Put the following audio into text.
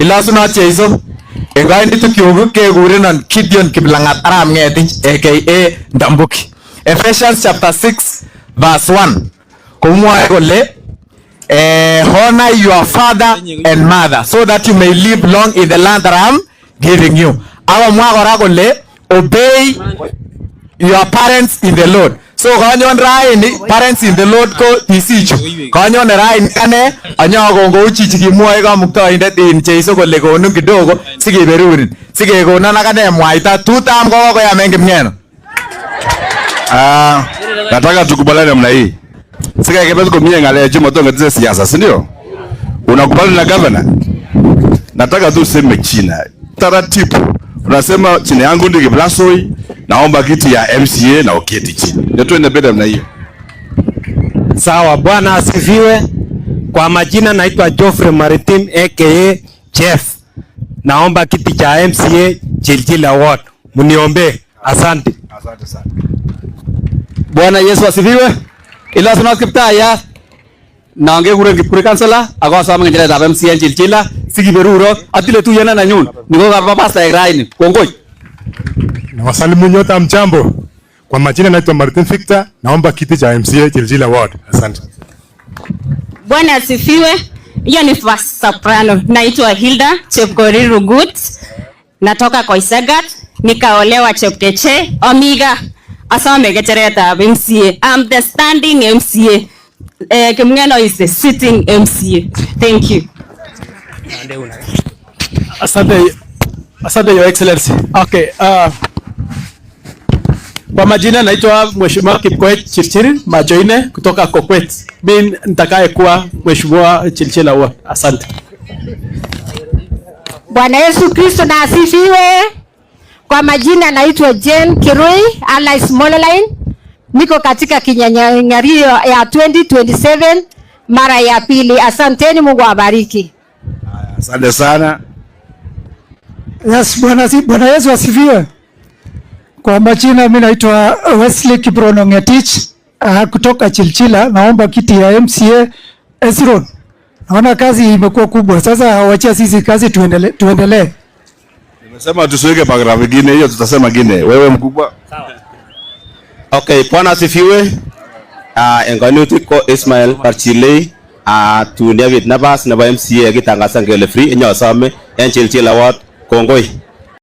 Ilasunot Jeiso. Engaitu kyugu kegurenon Gideon Kiplangat Arap Ngetich aka Ndambuki. Ephesians chapter 6 verse 1. Kumwae kole honor your father and mother so that you may live long in the land that I am giving you. Awa mwa kora kole obey your parents in the Lord. So kanyon raini parents in the Lord ko tisichu. Kanyon raini ane anya gongo uchichi kimwae kamuktaindet in Jeiso kole konum kidogo sikeberurin. Sikekona akane mwaita tutam kokoyam eng Kipngeno. Nataka tukubaliane namna hii. Sika kibezi kumie ngale chuma tonga tise siasa, si ndio? Unakubali na governor? Nataka tu useme China. Taratibu. Unasema chini yangu ndi Kiplasoi, naomba kiti ya MCA na uketi chini. Ndio tuende mbele namna hiyo. Sawa, Bwana asifiwe. Kwa majina naitwa Geoffrey Maritim aka Chef. Naomba kiti cha MCA Chilchila Ward. Muniombe. Asante. Asante sana. Bwana Yesu asifiwe. Ilasunot Kiptayat. Nange kure Kipkure kansela ako asome ngecheret ab MCA Chilchila sikiberuro atile tuyena nanyun niko kapa pastor raini kongoi. Na wasalimu nyote mjambo. Kwa majina naitwa Martin Victor, naomba kiti cha MCA Chilchila Ward. Asante. Bwana asifiwe. Hiyo ni first soprano. Naitwa Hilda Chepkorir Gut. Natoka Koisagat, nikaolewa Chepkeche, Omiga. Asome ngecheret ab MCA. I'm the standing MCA. Kipngeno is the sitting MCA. Thank you. Asante Your Excellency. Okay, kwa majina naitwa Mheshimiwa Kipkoech Chirchir Majoine kutoka Kokwet. Mimi nitakaye kuwa Mheshimiwa Chilchila Ward. Asante. Bwana Yesu Kristo na asifiwe. Kwa majina naitwa Jane Kirui Alice Moleline. Niko katika kinyanyario ya 2027 mara ya pili. Asanteni, Mungu awabariki. Asante sana. Yes, Bwana Yesu asifiwe. Kwa majina mimi naitwa Wesley Kiprono Ngetich kutoka Chilchila, naomba kiti ya MCA Esron. Naona kazi imekuwa kubwa. Sasa wacha sisi kazi tuendelee. Nimesema tusiweke paragraph nyingine, hiyo tutasema nyingine. Wewe mkubwa. Sawa. Okay, Bwana asifiwe. Enganutik ko Ismail Barchilei tu David Nabas na MCA kitangasa ngele free nyosome en Chilchila Ward kongoi.